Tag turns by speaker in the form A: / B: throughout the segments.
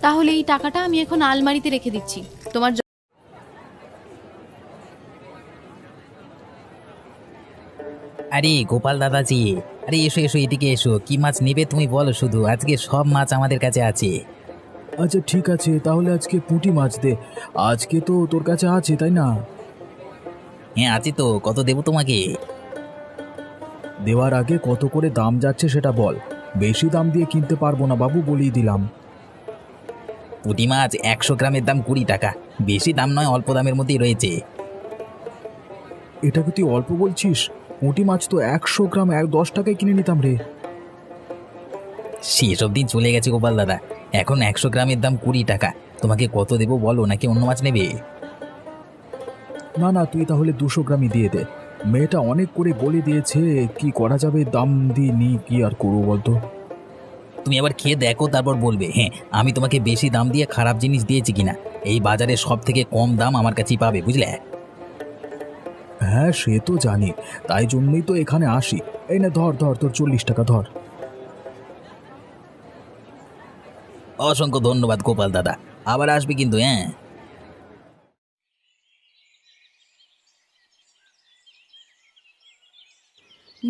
A: তাহলে এই টাকাটা আমি এখন আলমারিতে রেখে দিচ্ছি। তোমার
B: আরে গোপাল দাদাজি, আরে এসো এসো, এদিকে এসো। কি মাছ নেবে তুমি বলো, শুধু আজকে সব মাছ আমাদের কাছে আছে।
C: আচ্ছা ঠিক আছে, তাহলে আজকে পুঁটি মাছ দে। আজকে তো তোর কাছে আছে তাই না?
B: হ্যাঁ আছে তো, কত দেবো তোমাকে?
C: দেওয়ার আগে কত করে দাম যাচ্ছে সেটা বল। বেশি দাম দিয়ে কিনতে পারবো না বাবু, বলেই দিলাম।
B: পুঁটি মাছ 100 গ্রামের দাম 20 টাকা। বেশি দাম নয়, অল্প দামের মধ্যেই রয়েছে।
C: এটাকে তুই অল্প বলছিস? পুঁটি মাছ তো 100 গ্রাম 10 টাকায় কিনে নিতাম রে।
B: সেসব দিন চলে গেছে গোপাল দাদা। এখন 100 গ্রামের দাম 20 টাকা। তোমাকে কত দেবো বলো, নাকি অন্য মাছ নেবে?
C: না না, তুই তাহলে 200 গ্রামই দিয়ে দে। মেয়েটা অনেক করে বলে দিয়েছে, কি করা যাবে, দাম দিয়ে নি, কি আর করবো বলতো।
B: তুমি আবার খেয়ে দেখো, তারপর বলবে হ্যাঁ আমি তোমাকে বেশি দাম দিয়ে খারাপ জিনিস দিয়েছি কিনা। এই বাজারে সব থেকে কম দাম আমার কাছেই পাবে, বুঝলে?
C: হ্যাঁ সে তো জানি, তাই জন্যই তো এখানে আসি। এই না, ধর ধর, তোর 40 টাকা ধর।
B: অসংখ্য ধন্যবাদ গোপাল দাদা, আবার আসবে কিন্তু, হ্যাঁ।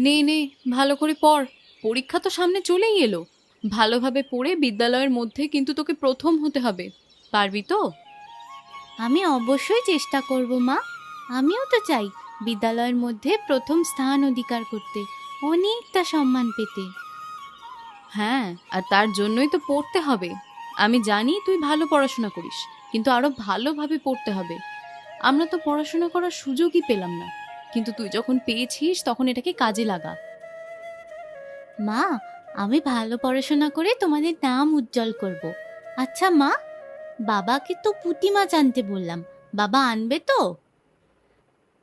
A: নে নে, ভালো করে পড়। পরীক্ষা তো সামনে চলেই এলো। ভালোভাবে পড়ে বিদ্যালয়ের মধ্যে কিন্তু তোকে প্রথম হতে হবে। পারবি তো?
D: আমি অবশ্যই চেষ্টা করব মা। আমিও তো চাই বিদ্যালয়ের মধ্যে প্রথম স্থান অধিকার করতে, অনেকটা সম্মান পেতে।
A: হ্যাঁ, আর তার জন্যই তো পড়তে হবে। আমি জানি তুই ভালো পড়াশোনা করিস, কিন্তু আরো ভালোভাবে পড়তে হবে। আমরা তো পড়াশোনা করার সুযোগই পেলাম না, কিন্তু তুই যখন পেয়েছিস তখন এটাকে কাজে লাগা।
D: মা, আমি ভালো পড়াশোনা করে তোমাদের নাম উজ্জ্বল করব। আচ্ছা মা, বাবাকে তো পুঁটি মাছ আনতে বললাম, বাবা আনবে তো?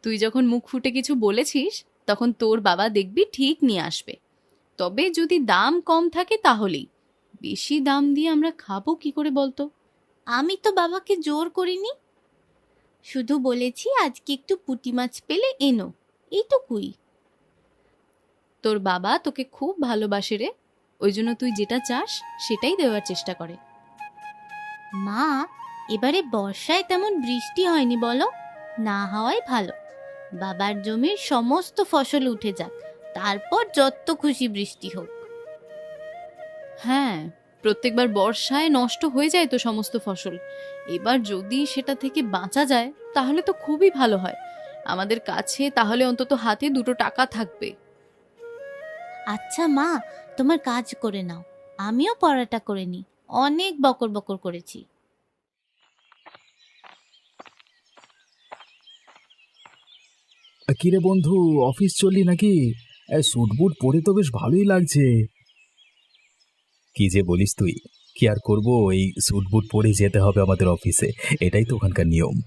A: তুই যখন মুখ ফুটে কিছু বলেছিস তখন তোর বাবা দেখবি ঠিক নিয়ে আসবে। তবে যদি দাম কম থাকে তাহলেই। বেশি দাম দিয়ে আমরা খাবো কি করে বলতো?
D: আমি তো বাবাকে জোর করিনি, শুধু বলেছি আজকে একটু পুঁটি মাছ পেলে এনো, এইটুকুই।
A: তোর বাবা তোকে খুব ভালোবাসে রে, ওই জন্য তুই যেটা চাস সেটাই দেওয়ার চেষ্টা করে।
D: মা, এবারে বর্ষায় তেমন বৃষ্টি হয়নি বলো, না হওয়াই ভালো। বাবার জমির সমস্ত ফসল উঠে যাক, তারপর যত খুশি বৃষ্টি হোক।
A: হ্যাঁ, প্রত্যেকবার বর্ষায় নষ্ট হয়ে যায় তো সমস্ত ফসল। এবার যদি সেটা থেকে বাঁচা যায় তাহলে তো খুবই ভালো হয়। আমাদের কাছে তাহলে অন্তত হাতে 2 টাকা থাকবে।
D: আচ্ছা মা, তোমার কাজ করে নাও, আমিও পড়াটা করে নি। অনেক বকর বকর করেছি।
C: কিরে বন্ধু, অফিস চললি নাকি? স্যুট বুট পরে তো বেশ ভালোই লাগছে। কি যে বলিস তুই! কি আর করব, এই স্যুট বুট পরে যেতে হবে আমাদের অফিসে। এটাই তো ওখানকার নিয়ম।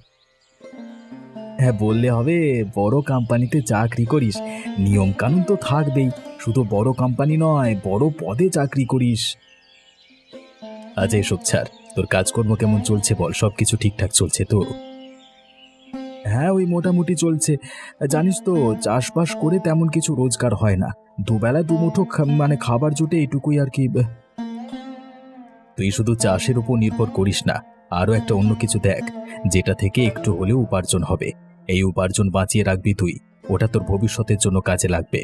C: হ্যাঁ বললে হবে, বড় কোম্পানিতে চাকরি করিস, নিয়ম কানুন তো থাকবেই। শুধু বড় কোম্পানি নয়, বড় পদে চাকরি করিস। আচ্ছা এসব ছাড়, তোর কাজকর্ম কেমন চলছে বল, সবকিছু ঠিকঠাক চলছে তো? হ্যাঁ ওই মোটামুটি চলছে। জানিস তো, চাষবাস করে তেমন কিছু রোজগার হয় না। দুবেলা দুমুঠো মানে খাবার জুটে, এইটুকুই আর কি। তুই শুধু চাষের উপর নির্ভর করিস না, আরো একটা অন্য কিছু দেখ, যেটা থেকে একটু হলেও উপার্জন হবে। এই উপার্জন বাঁচিয়ে রাখবি তুই, ওটা তোর ভবিষ্যতের জন্য কাজে লাগবে।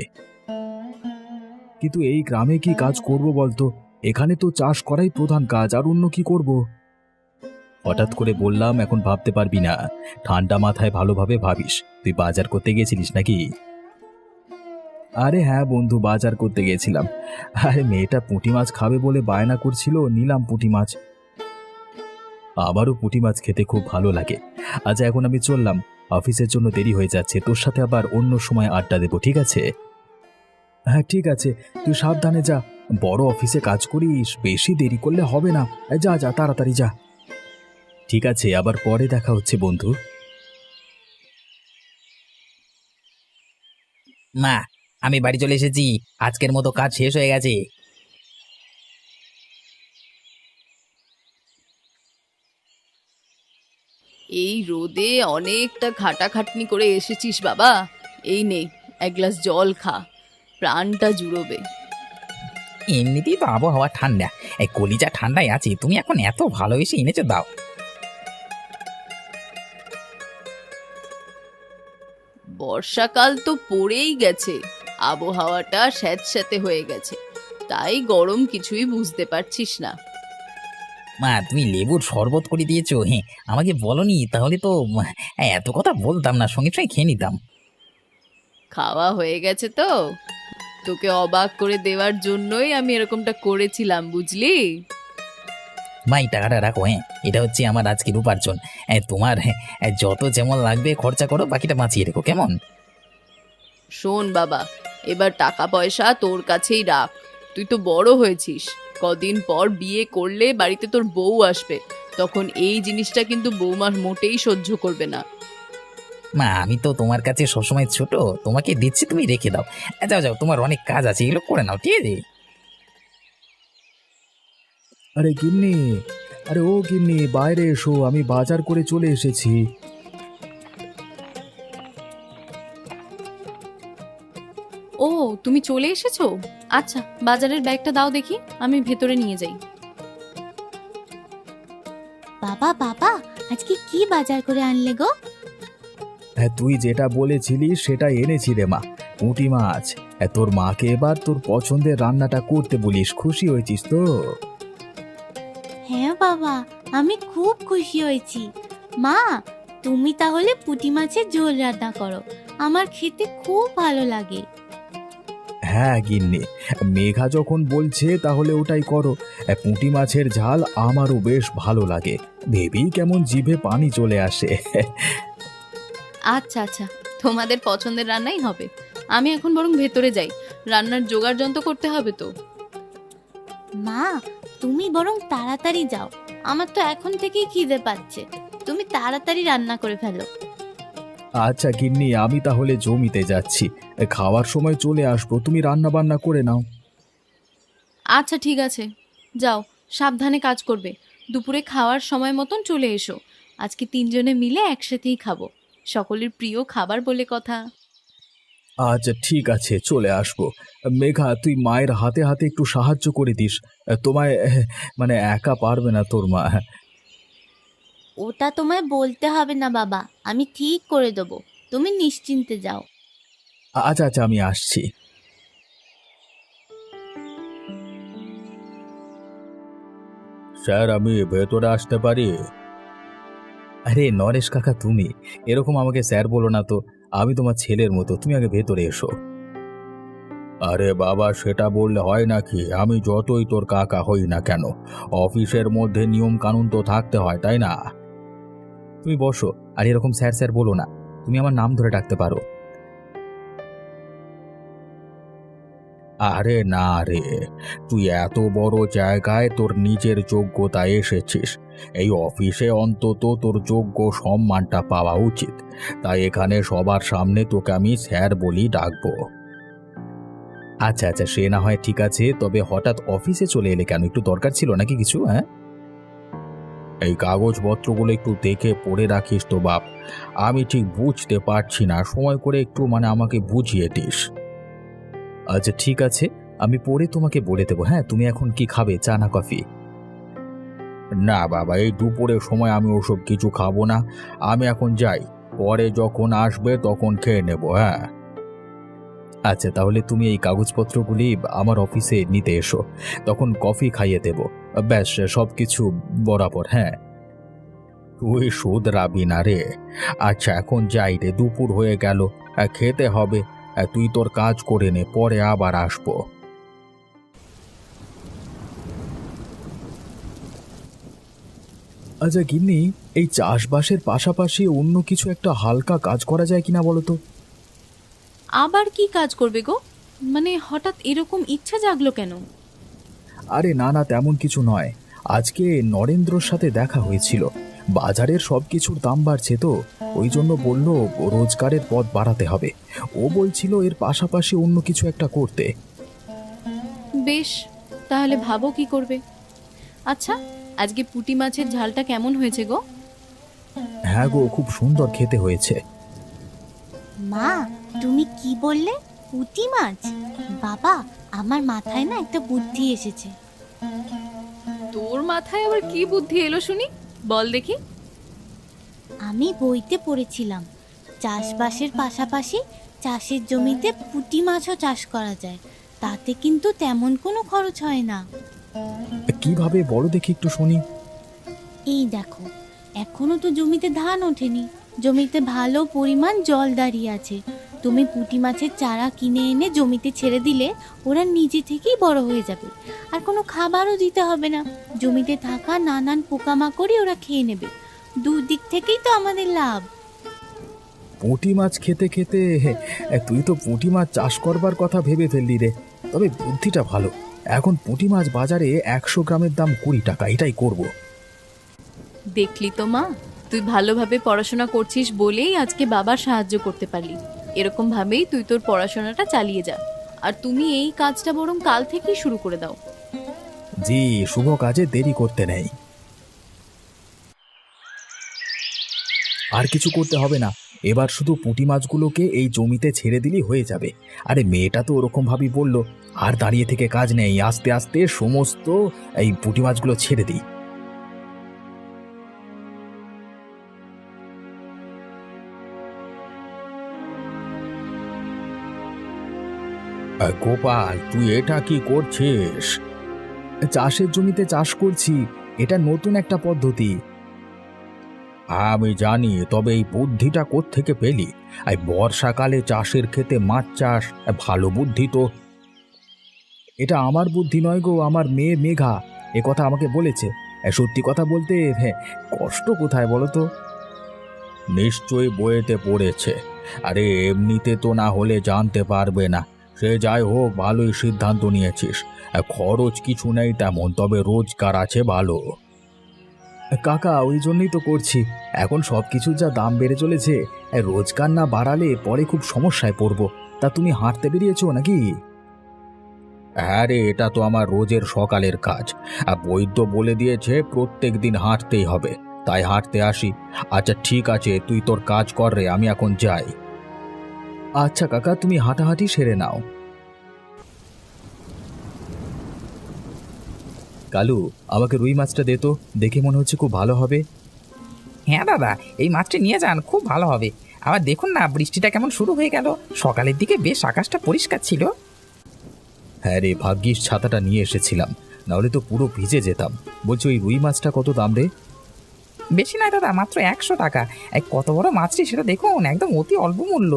C: কিন্তু এই গ্রামে কি কাজ করব বলতো? এখানে তো চাষ করাই প্রধান কাজ, আর অন্য কি করব? হঠাৎ করে বললাম, এখন ভাবতে পারবি না। ঠান্ডা মাথায় ভালোভাবে ভাবিস। তুই বাজার করতে গেছিলিস নাকি? আরে হ্যাঁ বন্ধু, বাজার করতে গেছিলাম। আরে মেয়েটা পুঁটি মাছ খাবে বলে বায়না করছিল, নিলাম পুঁটি মাছ। আমারও পুঁটি মাছ খেতে খুব ভালো লাগে। আচ্ছা এখন আমি চললাম, অফিসের জন্য দেরি হয়ে যাচ্ছে। তোর সাথে আবার অন্য সময় আড্ডা দেবো, ঠিক আছে? হ্যাঁ ঠিক আছে, তুই সাবধানে যা। বড় অফিসে কাজ করিস, বেশি দেরি করলে হবে না। যা যা, তাড়াতাড়ি যা। ঠিক আছে, আবার পরে দেখা হচ্ছে বন্ধু।
B: মা, আমি বাড়ি চলে এসেছি। আজকের মতো কাজ শেষ হয়ে গেছে।
A: এই রোদে অনেকটা খাটাখাটনি করে এসেছিস বাবা। এই নে, এক গ্লাস জল খা, প্রাণটা জুড়োবে।
B: এমনিতেই তো আবহাওয়া ঠান্ডা, এই কলিজা ঠান্ডায় আছে, তুমি এখন এত ভালোবেসে এনেছো দাও।
A: বর্ষাকাল তো পড়েই গেছে, আবহাওয়াটা স্যাঁতস্যাঁতে হয়ে গেছে, তাই গরম কিছুই বুঝতে পারছিস না।
B: মা তুমি লেবুর শরবত করে দিয়েছো, হ্যাঁ আমাকে বলনি, তাহলে তো এত কথা বলতাম না, সঙ্গে সঙ্গে খেয়ে নিতাম।
A: খাওয়া হয়ে গেছে তো, তোকে অবাক করে দেওয়ার জন্যই আমি এরকমটা করেছিলাম, বুঝলি?
B: মা এই টাকাটা রাখো, হ্যাঁ এটা হচ্ছে আমার আজকের উপার্জন। তোমার যত যেমন লাগবে খরচা করো, বাকিটা বাঁচিয়ে রেখো, কেমন?
A: শোন বাবা, এবার টাকা পয়সা তোর কাছেই রাখ। তুই তো বড় হয়েছিস, কদিন পর বিয়ে করলে বাড়িতে তোর বউ আসবে, তখন এই জিনিসটা কিন্তু বৌমা মোটেই সহ্য করবে না।
B: মা আমি তো তোমার কাছে সবসময় ছোট, তোমাকে দিচ্ছি, তুমি রেখে দাও। যাও যাও, তোমার অনেক কাজ আছে, এগুলো করে নাও, ঠিক আছে?
C: আরে গিন্নি, আরে ও গিন্নি, বাইরে এসো, আমি বাজার করে চলে এসেছি।
A: ও, তুমি চলে এসেছো? আচ্ছা, বাজারের ব্যাগটা দাও দেখি, আমি ভেতরে নিয়ে যাই।
D: বাবা বাবা, আজকে কি বাজার করে আনলে গো?
C: হ্যাঁ, তুই যেটা বলেছিলিস সেটা এনেছি রে মা, পুঁটি মাছ। তোর মাকে এবার তোর পছন্দের রান্নাটা করতে বলিস, খুশি হয়েছিস তো?
D: হ্যাঁ বাবা, আমি খুব খুশি হয়েছি। মা, তুমি তাহলে পুঁটি মাছের ঝোল রান্না করো, আমার খেতে খুব ভালো লাগে।
C: হ্যাঁ গিন্নি, মেঘা যখন বলছে তাহলে ওটাই করো। পুঁটি মাছের ঝাল আমারও বেশ ভালো লাগে, ভেবেই কেমন জিভে পানি চলে আসে।
A: আচ্ছা আচ্ছা, তোমাদের পছন্দের রান্নাই হবে। আমি এখন বরং ভেতরে যাই, রান্নার জোগাড় যন্ত্র করতে হবে তো।
D: মা, তুমি বরং তাড়াতাড়ি যাও, আমার তো এখন থেকেই খিদে পাচ্ছে। তুমি তাড়াতাড়ি রান্না করে ফেলো।
C: আচ্ছা গিন্নি, আমি তাহলে জমিতে যাচ্ছি, খাওয়ার সময় চলে আসবো, তুমি রান্না বান্না করে নাও।
A: আচ্ছা ঠিক আছে, যাও, সাবধানে কাজ করবে। দুপুরে খাওয়ার সময় মতন চলে এসো, আজকে তিনজনে মিলে একসাথেই খাবো, সকলের প্রিয় খাবার বলে কথা।
C: আচ্ছা ঠিক আছে, চলে আসবো। মেঘা, তুই মায়ের হাতে হাতে একটু সাহায্য করে দিস, তোমায় মানে একা পারবে না তোর মা।
D: ওটা তোমায় বলতে হবে না বাবা, আমি ঠিক করে দেবো, তুমি নিশ্চিন্তে যাও।
C: আচ্ছা আচ্ছা, আমি আসছি। স্যার, আমি ভেতরে আসতে পারি? আরে নরেশ কাকা, তুমি এরকম আমাকে স্যার বলো না তো, আমি তোমার ছেলের মতো, তুমি আগে ভেতরে এসো। আরে বাবা, সেটা বললে হয় নাকি? আমি যতই তোর কাকা হই না কেন, অফিসের মধ্যে নিয়ম কানুন তো থাকতে হয়, তাই না? তুমি বসো, আর এরকম স্যার স্যার বলো না, তুমি আমার নাম ধরে ডাকতে পারো। আরে না রে, তুই এত বড় জায়গায় তোর নিজের যোগ্যতায় এসেছিস, এই অফিসে অন্তত তোর যোগ্য সম্মানটা পাওয়া উচিত, তাই এখানে সবার সামনে তোকে আমি স্যার বলি ডাকবো। আচ্ছা আচ্ছা, সে না হয় ঠিক আছে, তবে হঠাৎ অফিসে চলে এলে কেন? একটু দরকার ছিল নাকি কিছু? হ্যাঁ, এই কাগজপত্রগুলো একটু দেখে পড়ে রাখিস তো বাপ, আমি ঠিক বুঝতে পারছি না, সময় করে একটু আমাকে বুঝিয়ে দিস। আচ্ছা ঠিক আছে, আমি পড়ে তোমাকে বলে দেবো। হ্যাঁ, তুমি এখন কি খাবে, চা না কফি? না বাবা, এই দুপুরের সময় আমি ওসব কিছু খাবো না, আমি এখন যাই, পরে যখন আসবে তখন খেয়ে নেব। হ্যাঁ আচ্ছা, তাহলে তুমি এই কাগজপত্রগুলি আমার অফিসে নিতে এসো, তখন কফি খাইয়ে দেব, ব্যাস সব কিছু বরাবর। হ্যাঁ, তুই শুধরাবি না রে। আচ্ছা এখন যাই রে, দুপুর হয়ে গেল, খেতে হবে, তুই তোর কাজ করে নে, পরে আবার আসবো। আচ্ছা গিন্নি, এই চাষবাসের পাশাপাশি অন্য কিছু একটা হালকা কাজ করা যায় কিনা বলো তো?
A: আবার কি কাজ করবে গো? মানে হঠাৎ এরকম ইচ্ছা জাগলো কেন?
C: আরে না না, তেমন কিছু নয়, আজকে নরেন্দ্রর সাথে দেখা হয়েছিল, বাজারের সব কিছুর দাম বাড়ছে তো, ওই জন্য বলল রোজগারের পথ বাড়াতে হবে, ও বলছিল এর পাশাপাশি অন্য কিছু একটা করতে।
A: বেশ, তাহলে ভাবো কি করবে। আচ্ছা, আজকে পুঁটি মাছের ঝালটা কেমন হয়েছে গো?
C: হ্যাঁ গো, খুব সুন্দর খেতে হয়েছে।
D: মা, তুমি কি বললে? পুঁটি মাছ? বাবা, আমার মাথায় না একটা বুদ্ধি এসেছে।
A: তোর মাথায় আবার কি বুদ্ধি এলো শুনি, বল দেখি।
D: আমি বইতে পড়েছিলাম চাষবাসের পাশাপাশি চাষের জমিতে পুঁটি মাছও চাষ করা যায়, তাতে কিন্তু তেমন কোনো খরচ হয় না।
C: কিভাবে বলো দেখি একটু শুনি।
D: এই দেখো, এখনো তো জমিতে ধান ওঠেনি, জমিতে ভালো পরিমাণ জল দাঁড়িয়ে আছে। তুমি পুঁটি মাছের চারা কিনে এনে জমিতে ছেড়ে দিলে ওরা নিজে থেকেই বড় হয়ে যাবে, আর কোনো খাবারও দিতে হবে না। জমিতে থাকা নানান পোকামাকড়ই ওরা খেয়ে নেবে। দুদিক থেকেই তো আমাদের লাভ।
C: পুঁটি মাছ খেতে খেতে তুই তো পুঁটি মাছ চাষ করবার কথা ভেবে ফেললি রে। তবে বুদ্ধিটা ভালো। এখন পুঁটি মাছ বাজারে 100 গ্রামের দাম 20 টাকা, এটাই করব।
A: দেখলি তো মা, তুই ভালোভাবে পড়াশোনা করছিস বলেই আজকে বাবার সাহায্য করতে পারলি। এরকম ভাবেই তুই তোর পড়াশোনাটা চালিয়ে যা। আর তুমি এই কাজটা বরং কাল থেকেই শুরু করে দাও।
C: জি, শুভ কাজে দেরি করতে নেই। আর কিছু করতে হবে না, এবার শুধু পুঁটি মাছগুলোকে এই জমিতে ছেড়ে দিলেই হয়ে যাবে। আরে মেয়েটা তো ওরকম ভাবেই বললো, আর দাঁড়িয়ে থেকে কাজ নেই, আস্তে আস্তে সমস্ত এই পুঁটি মাছগুলো ছেড়ে দিই। গোপাল, তুই এটা কি করছিস? চাষের জমিতে চাষ করছি, এটা নতুন একটা পদ্ধতি। আমি জানি, তবে এই বুদ্ধিটা কোত্থেকে পেলি? এই বর্ষাকালে চাষের ক্ষেতে মাছ চাষ, ভালো বুদ্ধি তো। এটা আমার বুদ্ধি নয় গো, আমার মেয়ে মেঘা এ কথা আমাকে বলেছে। সত্যি কথা বলতে কষ্ট কোথায় বলো তো? নিশ্চয়ই বইয়েতে পড়েছে। আরে এমনিতে তো না হলে জানতে পারবে না। সে যাই হোক, ভালোই সিদ্ধান্ত নিয়েছিস। খরচ কিছু নেই তেমন, তবে রোজগার আছে ভালো। কাকা, ওই জন্যই তো করছি। এখন সবকিছুর যা দাম বেড়ে চলেছে, রোজগার না বাড়ালে পরে খুব সমস্যায় পড়বো। তা তুমি হাঁটতে বেরিয়েছো নাকি? হ্যাঁ রে, এটা তো আমার রোজের সকালের কাজ। আর বৈদ্য বলে দিয়েছে প্রত্যেক দিন হাঁটতেই হবে, তাই হাঁটতে আসি। আচ্ছা ঠিক আছে, তুই তোর কাজ কর রে, আমি এখন যাই। আচ্ছা কাকা, তুমি হাঁটাহাঁটি সেরে নাও। কালু, আমাকে রুই মাছটা দে তো, দেখে মনে হচ্ছে খুব ভালো হবে।
B: হ্যাঁ দাদা, এই মাছটি নিয়ে যান, খুব ভালো হবে। আবার দেখুন না, বৃষ্টিটা কেমন শুরু হয়ে গেল। সকালের দিকে বেশ আকাশটা পরিষ্কার ছিল।
C: হ্যাঁ রে, ভাগ্যিস ছাতাটা নিয়ে এসেছিলাম, নাহলে তো পুরো ভিজে যেতাম। বলছি, ওই রুই মাছটা কত দাম রে?
B: বেশি নয় দাদা, মাত্র 100 টাকা। কত বড় মাছটি সেটা দেখুন, একদম অতি অল্প মূল্য।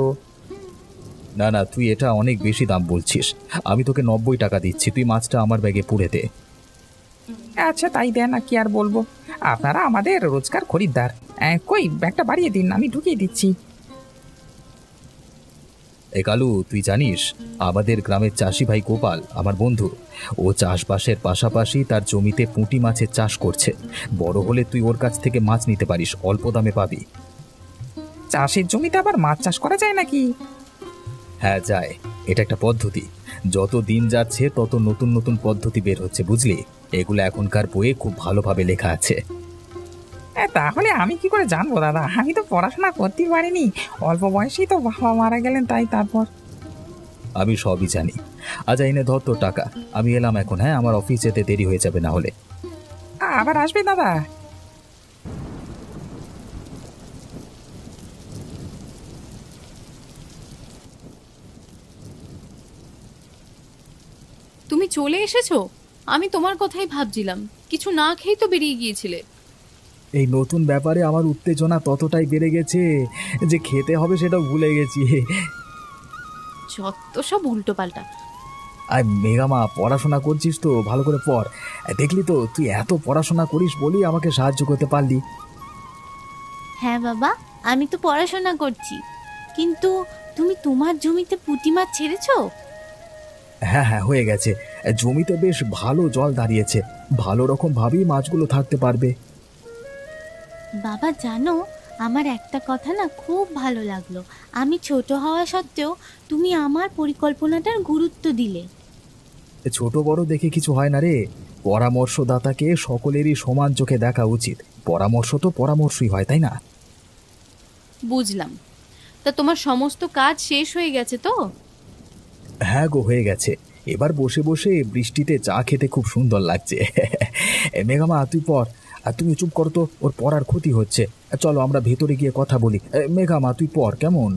C: না না, তুই এটা অনেক বেশি দাম বলছিস। আমি তোকে 90 টাকা দিচ্ছি, তুই মাছটা আমার ব্যাগে পুরে দে।
B: আচ্ছা তাই দেন, না কি আর বলবো, আপনারা আমাদের রোজকার খরিদ্দার। কই ব্যাগটা বাড়িয়ে দিন, আমি ঢুকিয়ে দিচ্ছি।
C: এ কালু, তুই জানিস আমাদের গ্রামের চাষি ভাই গোপাল আমার বন্ধু, ও চাষবাসের পাশাপাশি তার জমিতে পুঁটি মাছের চাষ করছে। বড় হলে তুই ওর কাছ থেকে মাছ নিতে পারিস, অল্প দামে পাবি।
B: চাষের জমিতে আবার মাছ চাষ করা যায় নাকি?
C: হ্যাঁ যায়, এটা একটা পদ্ধতি। যত দিন যাচ্ছে তত নতুন নতুন পদ্ধতি বের হচ্ছে, বুঝলি? এগুলো এখনকার বইয়ে খুব ভালোভাবে লেখা আছে।
B: তাহলে আমি কি করে জানবো দাদা, আমি তো পড়াশোনা করতেই পারিনি। অল্প বয়সেই তো বাবা মারা গেলেন, তাই তারপর।
C: আমি সবই জানি। আচ্ছা এনে ধর তোর টাকা, আমি এলাম এখন। হ্যাঁ, আমার অফিস যেতে দেরি হয়ে যাবে না হলে।
B: আবার আসবে দাদা?
A: তুমি চলে এসেছো? আমি তোমার কথাই ভাবছিলাম, কিছু না খেয়েই তো বেরিয়ে গিয়েছিলে।
C: এই নতুন ব্যাপারে আমার উত্তেজনা ততটাই বেড়ে গেছে যে খেতে হবে সেটাও ভুলে গেছি।
A: যত সব উল্টো পাল্টা।
C: আর মেঘামা, পড়াশোনা করছিস তো? ভালো করে পড়। দেখলি তো, তুই এত পড়াশোনা করিস বলেই আমাকে সাহায্য করতে পারলি।
D: হ্যাঁ বাবা, আমি তো পড়াশোনা করছি, কিন্তু তুমি তোমার জমিতে পুঁটি মাছ ছেড়েছো?
C: হ্যাঁ হ্যাঁ, হয়ে গেছে। জমিতে বেশ ভালো জল দাঁড়িয়েছে, ভালো রকম ভাবেই মাছগুলো থাকতে পারবে।
D: বাবা জানো, আমার একটা কথা না খুব ভালো লাগলো। আমি ছোট হওয়া সত্ত্বেও তুমি আমার পরিকল্পনাটার গুরুত্ব দিলে।
C: ছোট বড় দেখে কিছু হয় না রে, পরামর্শদাতাকে সকলেরই সমান চোখে দেখা উচিত। পরামর্শ তো পরামর্শই হয়, তাই না?
A: বুঝলাম। তা তোমার সমস্ত কাজ শেষ হয়ে গেছে তো?
C: হ্যাঁ গো, হয়ে গেছে। এবার বসে বসে বৃষ্টিতে চা খেতে খুব সুন্দর লাগছে। মেঘামা তুই পর, আর তুমি চুপ করো তো, ওর পড়ার ক্ষতি হচ্ছে। চলো আমরা ভেতরে গিয়ে কথা বলি। মেঘামা তুই পর কেমন।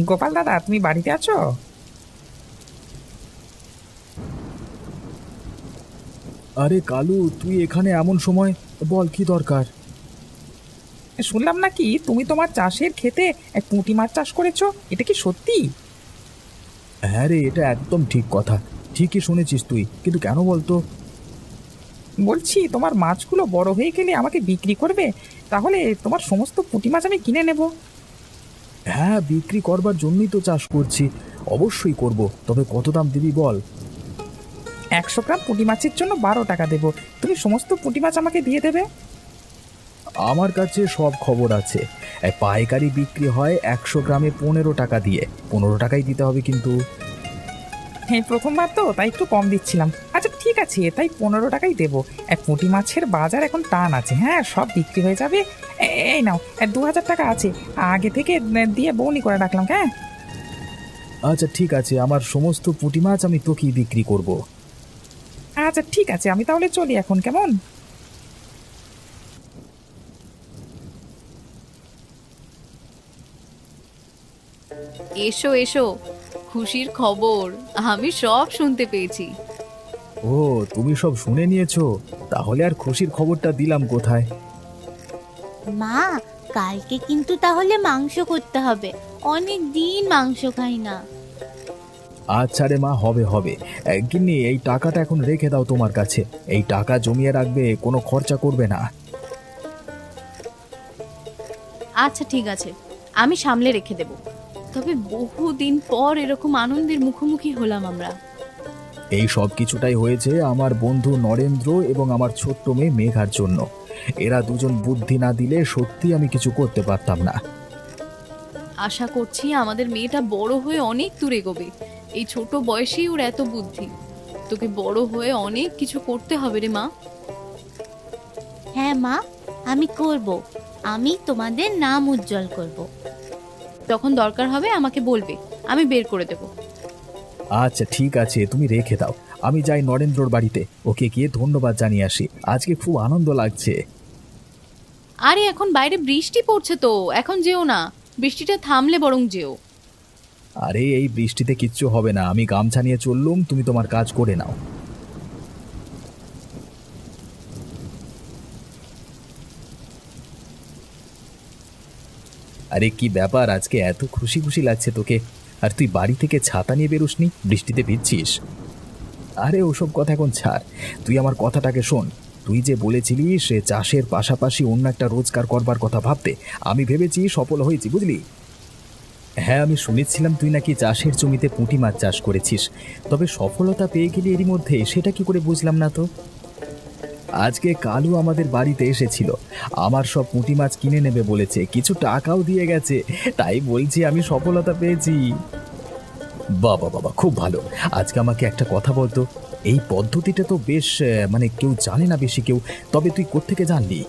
E: গোপাল দাদা, তুমি বাড়িতে আছো?
C: আরে কালু, তুই এখানে এমন সময়, বল কি দরকার।
E: শুনলাম নাকি তুমি তোমার চাষের ক্ষেতে এক পুঁটি মাছ চাষ করেছো, এটা কি সত্যি?
C: হ্যাঁ রে, এটা একদম ঠিক কথা। ঠিকই শুনেছিস তুই, কিন্তু কেন বলতো।
E: বলছি তোমার মাছগুলো বড় হয়ে গেলে আমাকে বিক্রি করবে, তাহলে তোমার সমস্ত পুঁটি মাছ আমি কিনে নেব।
C: হ্যাঁ, বিক্রি করবার জন্যই তো চাষ করছি। অবশ্যই করব, তবে কত দাম দিবি বল।
E: 100 গ্রাম পুঁটি মাছের জন্য 12 টাকা দেবো, তুমি সমস্ত পুঁটি মাছ আমাকে দিয়ে দেবে।
C: আমার কাছে সব খবর আছে। পাইকারি বিক্রি হয় 100 গ্রামে 15 টাকা দিয়ে। 15 টাকাই দিতে হবে কিন্তু।
E: হ্যাঁ, প্রথমবার তো তাই একটু কম দিচ্ছিলাম। আচ্ছা ঠিক আছে, তাই 15 টাকাই দেবো। এক পুঁটি মাছের বাজার এখন টান আছে, হ্যাঁ সব বিক্রি হয়ে যাবে। এই নাও, 2000 টাকা আছে, আগে থেকে দিয়ে বউনি করে রাখলাম। হ্যাঁ
C: আচ্ছা ঠিক আছে, আমার সমস্ত পুঁটি মাছ আমি তোকেই বিক্রি করব।
E: আচ্ছা ঠিক আছে, আমি তাহলে চলি এখন, কেমন?
A: এসো এসো, খুশির খবর আমি সব শুনতে পেয়েছি।
C: ও, তুমি সব শুনে নিয়েছো? তাহলে আর খুশির খবরটা দিলাম কোথায়।
D: মা, কালকে কিন্তু তাহলে মাংস করতে হবে, অনেক দিন মাংস খাই না।
C: আচ্ছা রে মা, হবে হবে। গিন্নি, এই টাকাটা এখন রেখে দাও তোমার কাছে। এই টাকা জমিয়ে রাখবে, কোনো খরচা করবে না।
A: আচ্ছা ঠিক আছে, আমি সামলে রেখে দেব। তবে বহুদিন পর এরকম আনন্দের মুখোমুখি হলাম আমরা।
C: এই সব কিছুটাই হয়েছে আমার বন্ধু নরেন্দ্র এবং আমার ছোট্ট মেয়ে মেঘার জন্য। এরা দুজন বুদ্ধি না দিলে সত্যি আমি কিছু করতে পারতাম না।
A: আশা করছি আমাদের মেয়েটা বড় হয়ে অনেক দূর এগোবে। এই ছোট বয়সেই ওর এত বুদ্ধি। তোকে বড় হয়ে অনেক কিছু করতে হবে রে মা।
D: হ্যাঁ মা, আমি করব। আমি তোমাদের নাম উজ্জ্বল করব।
A: যখন দরকার হবে আমাকে বলবে, আমি বের করে দেব।
C: আচ্ছা ঠিক আছে, তুমি রেখে দাও। আমি যাই নরেন্দ্রর বাড়িতে, ওকে গিয়ে ধন্যবাদ জানিয়ে আসি। আজকে খুব আনন্দ লাগছে।
A: আরে এখন বাইরে বৃষ্টি পড়ছে তো, এখন যেও না, বৃষ্টিটা থামলে বরং যেও।
C: আরে এই বৃষ্টিতে কিচ্ছু হবে না, আমি গামছা নিয়ে চললুম, তুমি তোমার কাজ করে নাও। আরে কি ব্যাপার, আজকে এত খুশি খুশি লাগছে তোকে? আর তুই বাড়ি থেকে ছাতা নিয়ে বেরোসনি, বৃষ্টিতে ভিজছিস। আরে ওসব কথা এখন ছাড়, তুই আমার কথাটাকে শোন। তুই যে বলেছিলি সে চাষের পাশাপাশি অন্য একটা রোজগার করবার কথা ভাবতে, আমি ভেবেছি সফল হয়েছি, বুঝলি। হ্যাঁ, আমি শুনেছিলাম তুই নাকি চাষের জমিতে পুঁটি মাছ চাষ করেছিস। তবে সফলতা পেয়ে গেলি এরই মধ্যে, সেটা কি করে বুঝলাম না তো। আজকে কালু আমাদের বাড়িতে এসেছিল, আমার সব পুঁটি মাছ কিনে নেবে বলেছে, কিছু টাকাও দিয়ে গেছে। তাই বলছি আমি সফলতা পেয়েছি। বাবা বাবা, খুব ভালো। আজকে আমাকে একটা কথা বলতো, এই পদ্ধতিটা তো বেশ মানে কেউ জানে না বেশি কেউ, তবে তুই কোত্থেকে জানলি?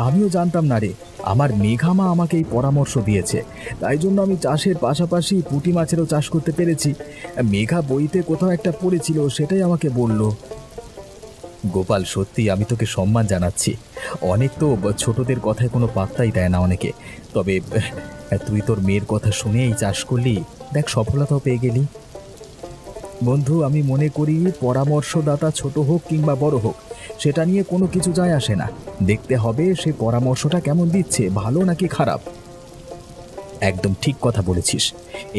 C: আমিও জানতাম না রে, আমার মেঘামা আমাকে এই পরামর্শ দিয়েছে। তাই জন্য আমি চাষের পাশাপাশি পুঁটি মাছেরও চাষ করতে পেরেছি। মেঘা বইতে কোথাও একটা পড়েছিল, সেটাই আমাকে বলল। গোপাল, সত্যি আমি তোকে সম্মান জানাচ্ছি। অনেক তো ছোটদের কথায় কোনো পাত্তাই দেয় না অনেকে। তবে তুই তোর মেয়ের কথা শুনে এই চাষ করলি, দেখ সফলতাও পেয়ে গেলি। বন্ধু, আমি মনে করি পরামর্শদাতা ছোট হোক কিংবা বড় হোক, সেটা নিয়ে কোনো কিছু যায় আসে না। দেখতে হবে সে পরামর্শটা কেমন দিচ্ছে, ভালো নাকি খারাপ। একদম ঠিক কথা বলেছিস।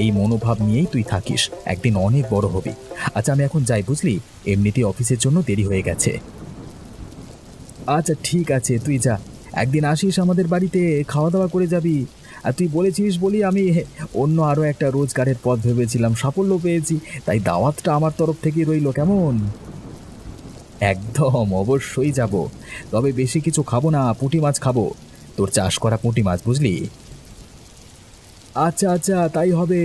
C: এই মনোভাব নিয়েই তুই থাকিস, একদিন অনেক বড় হবি। আচ্ছা আমি এখন যাই, বুঝলি, এমনিতেই অফিসের জন্য দেরি হয়ে গেছে। আচ্ছা ঠিক আছে, তুই যা। একদিন আসিস আমাদের বাড়িতে, খাওয়া দাওয়া করে যাবি। আর তুই বলেছিস বলি আমি অন্য আরও একটা রোজগারের পথ ভেবেছিলাম, সাফল্য পেয়েছি। তাই দাওয়াতটা আমার তরফ থেকেই রইল, কেমন? একদম অবশ্যই যাব। তবে বেশি কিছু খাবো না, পুঁটি মাছ খাবো, তোর চাষ করা পুঁটি মাছ, বুঝলি। আচ্ছা আচ্ছা, তাই হবে।